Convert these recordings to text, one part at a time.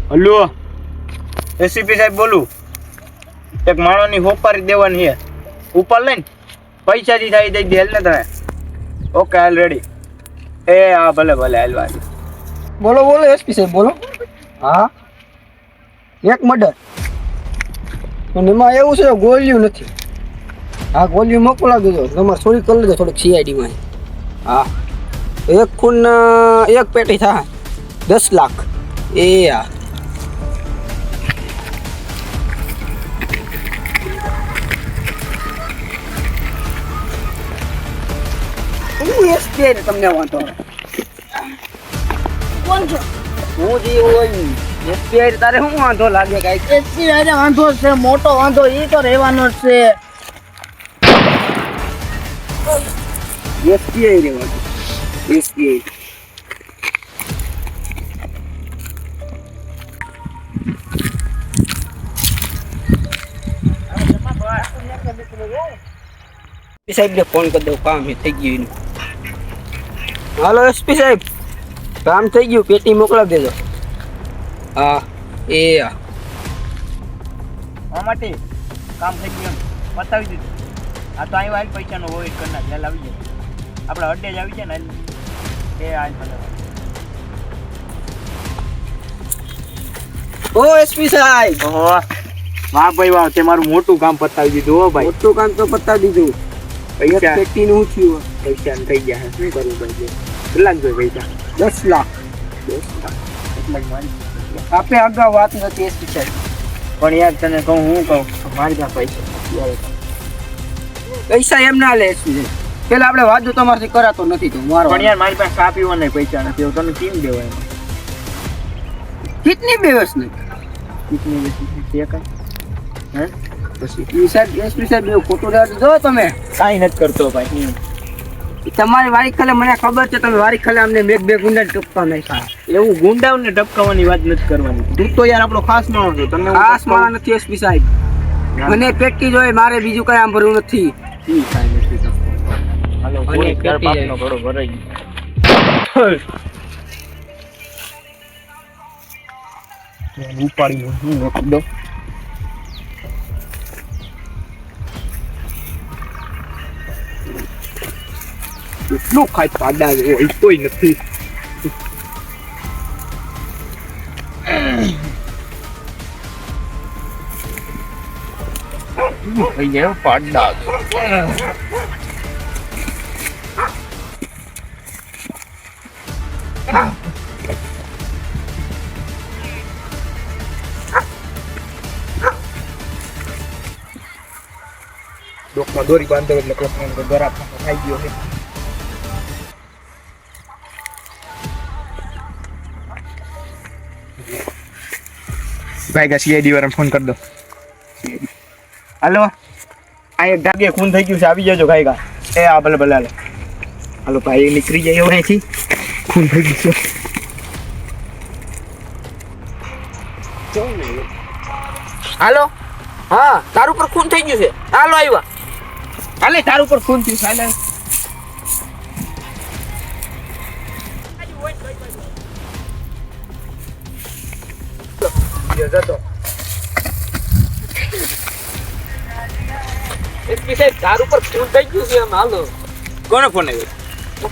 Hello ACP સાહેબ બોલું. એક માણસની હોપારી દેવાની છે. ઉપર લઈને પૈસા થી થાય દઈ દેલ ને તમે. ઓકે હાલ રેડી. એ હા ભલે ભલે હાલવા. બોલો બોલો એસપી સાહેબ બોલો. હા એક મર્ડર પણ એમાં એવું છે ગોળ્યું નથી. હા ગોળ્યું મોકલાવી દેજો. તમારે થોડીક કરી લેજો થોડીક સીઆઈડીમાં. હા એક ખૂન એક પેટી થાય 10 લાખ. એ હા હું એસપી ને તમને વાંધો કોણ છો? હું જી હોય એસપી તારે શું વાંધો લાગે કઈ? એસપી આજે વાંધો છે, મોટો વાંધો એ તો રહેવાનો જ છે. એસપી રે વાંધો એસપી સાહેબ ને ફોન કરી દઉં. કામ થઈ ગયું એનું. હાલો એસપી સાહેબ કામ થઈ ગયું. પેટી મોકલાવી દેજો. હા એ હા આ માટે કામ થઈ ગયું બતાવી દીધું. આ તો અહીં વાલ પૈસાનો હોય કરના ચાલ આવી જાય. આપણે અડ્ડે જ આવી જાય ને એ આજ ભલે. ઓ એસપી સાહેબ. વાહ ભાઈ વાહ, તે મારું મોટું કામ પતાવી દીધું. હો ભાઈ મોટું કામ તો પતાવી દીધું. પૈસા પેટીનું શું થયું? પૈસા થઈ ગયા. શું કરવું ભાઈ? કેટલા જ ભાઈ પૈસા? 10 લાખ. 10 લાખ એટલા જ મારી. આપણે અગાઉ વાત નથી એસપી સાહેબ. પણ યાર તને કહું હું કહું મારી પાસે પૈસા પૈસા એમ ના લે એસપી સાહેબ. પેલા આપણે વાંધો તમારથી કરાતો નથી તો મારો. પણ યાર મારી પાસે ચા પીવાના પૈસા નથી. એવું તમે કેમ દેવાય? કેટલી બેવસ ને કેટલી બેસી છે કઈ? હે પછી એ સાહેબ એસપી સાહેબ એવું ખોટું રહેવા દો તમે. કાંઈ નથી કરતો ભાઈ. તમારી વારી ખાલે મને ખબર છે તમે વારી ખાલે અમને બે ગુંડા ટપકા નાખ્યા. એવું ગુંડાઓને ટપકાવાની વાત નથી કરવાની. તું તો યાર આપણો ખાસ માણસ છો. તને ખાસ માણસ નથી એસપી સાહેબ. મને પેટી જોઈએ, મારે બીજું કઈ આમ ભરવું નથી. ઈ કાંઈ નથી કરતો. હાલો મને પૂરી ચાર પેટી પાપનો ઘડો ભરાઈ ગયો. ઉપાડી હું નોખી દો. એટલું ખાઈ પાડા હોય તોય નથી. થઈ ગયા પાડા. ડોકમાં દોરી બાંધો એટલે કોકનો ગરા ખાઈ ગયો છે. ભાઈ કા સીઆઈડી વાળાને ફોન કરી દો. હાલો આ એક ઢાબે ખૂન થઈ ગયું છે, આવી જજો ગાય ગા. એ આ ભલે ભલે હાલો. હાલો ભાઈ નીકળી જાય એવું અહીંથી. ખૂન થઈ ગયું છે. હાલો હા તારું પર ખૂન થઈ ગયું છે. હાલો આવ્યા. હાલે તારું પર ખૂન થયું. હાલે એસપી સાહેબ તારું પર ખૂન થઈ ગયું છે. હાલો કોનો ફોન આવ્યો? તો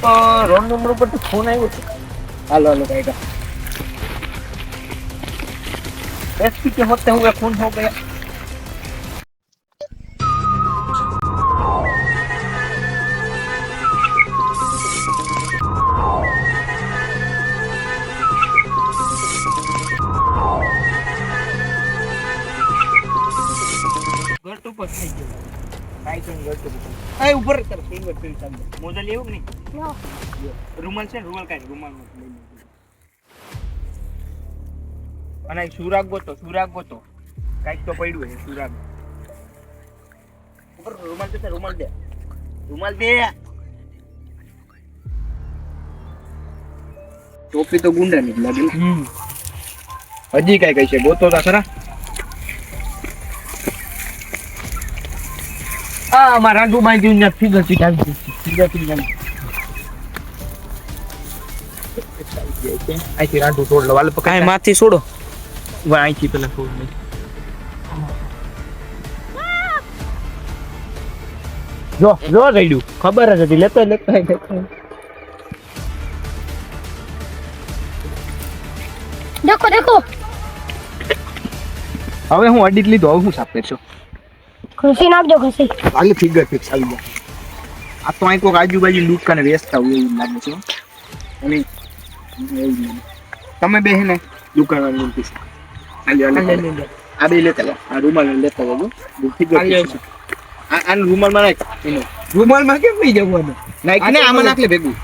રોડ નંબર ઉપર ફોન આવ્યો છે. હાલો હાલો ગાય ગા. एसपी के होते हुए खून हो गया. घर तो पर થઈ ગયો. કાઈ તો ઘર તો એ ઉપર તર ફિંગર પ્રિન્ટ આમ મોજા લેવું નહીં. રૂમાલ છે, રૂમાલ કાઈ રૂમાલ માં લઈ લે. અને સુરાગ ગોતો કાઈક તો પડ્યું છે સુરાગ ઉપર. રૂમાલ છે, રૂમાલ દે. ટોપી તો ગુંડા ની લાગે. હજી કઈ કઈ છે ગોતો તા ખરા. આ મારા રાંધુ માં ગયું ને ફિગર થી આવી ફિગર થી આવી. અહીંથી રાંધુ તોડ લો. હાલ પકડ. માથી છોડો. વા અહીંથી પેલા ખબર નહીં. જો રેડ્યું ખબર જ હતી લેતો દેખો દેખો હવે હું અડીટ લીધો હવે હું સાફ કરશો ઘસી નાખજો ઘસી આગળ ફિગર ફિક્સ આવી જાય આ તો અહીં કોઈક આજુબાજુ દુકાને વેચતા હોય એવું લાગે છે અને એવું લાગે. તમે બે હે ને દુકાન આ બે લેતા જાઓ. આ રૂમાલ લેતા જાઓ ફિગર આ રૂમાલમાં નાખ એનો રૂમાલમાં કેમ પી જવાનું નાખ ને આમાં નાખ લે ભેગું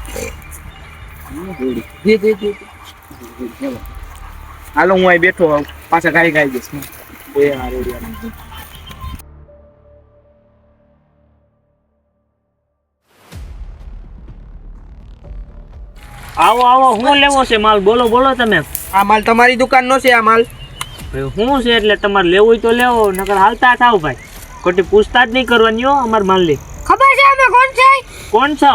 હાલો હું અહીં બેઠો હોઉં પાછા ગાડી ગાઈ જઈશ બે આ રેડી આવો આવો હું લેવો છે માલ બોલો બોલો તમે આ માલ તમારી દુકાનનો છે આ માલ શું છે એટલે તમારે લેવું હોય તો લેવો નકર હાલતા થાવ ભાઈ ખોટી પૂછતાછ નહીં કરવાની હો અમાર માલ લે ખબર છે અમે કોણ છે કોણ છો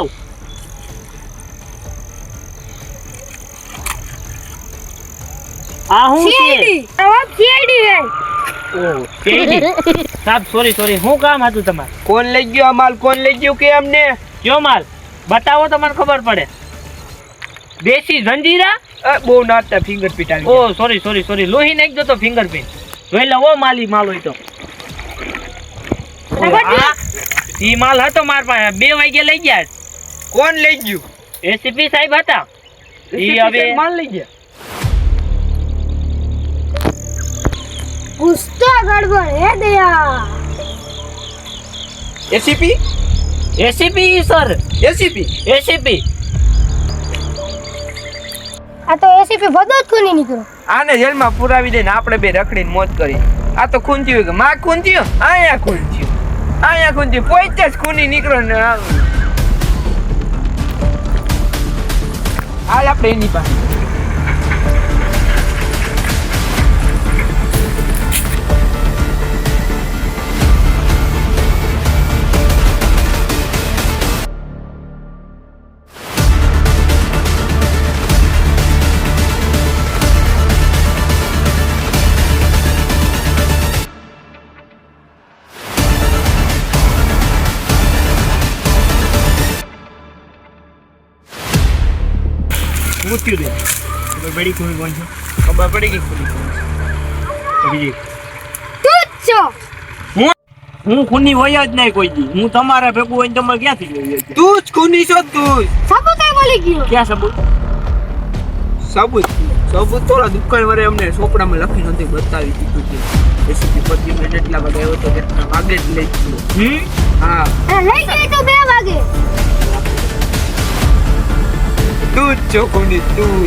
આ હું છે સીઆઈડી આવા સીઆઈડી હે ઓહ કેડી સાહેબ સોરી શું કામ હતું તમારે કોણ લઈ ગયો આ માલ કોણ લઈ ગયું કે અમને કયો માલ બતાવો તમને ખબર પડે દેશી જંજીરા બહુ નાટતા ફિંગરપ્રિન્ટ આવી ઓ સોરી લોહી નાખી દો તો ફિંગરપ્રિન્ટ જોઈ લો માલી માલ હોય તો ઈ માલ હતો માર પાસે 2 વાગે લઈ ગયા કોણ લઈ ગયું એસીપી સાહેબ હતા ઈ હવે માલ લઈ ગયા પુસ્તક ગડબડ હે દયા એસીપી એસીપી સર એસીપી આ તો એસીપી બધો જ ખૂની નીકળ્યો આને જેલમાં પુરાવી દઈને આપણે બે રખડીને મોજ કરી આ તો ખૂન થયું કે માં ખૂન થયું અહીંયા ખૂન પોઈતે જ ખૂની નીકળો ને હાલ આપણે એની પાસે મૂક્યું દે તો બડી કોઈ કોણ છે ખબર પડી ગઈ બીજી તું જ છો હું ખૂની હોય જ નહીં કોઈ દી હું તમારા ભેગું હોય ને તમારે ક્યાંથી જોઈએ તું જ ખૂની છો તું સબૂત એ મળી ગયો ક્યાં સબૂત સબૂત થોડા દુકાન વાળે અમને ચોપડામાં લખી નથી બતાવી દીધું કે એસીપી 25 મિનિટ એટલા વાગે આવ્યો તો કેટલા વાગે જ લઈ ગયો હા અને લઈ ગઈ તો 2 વાગે તું જ છો ખૂની તું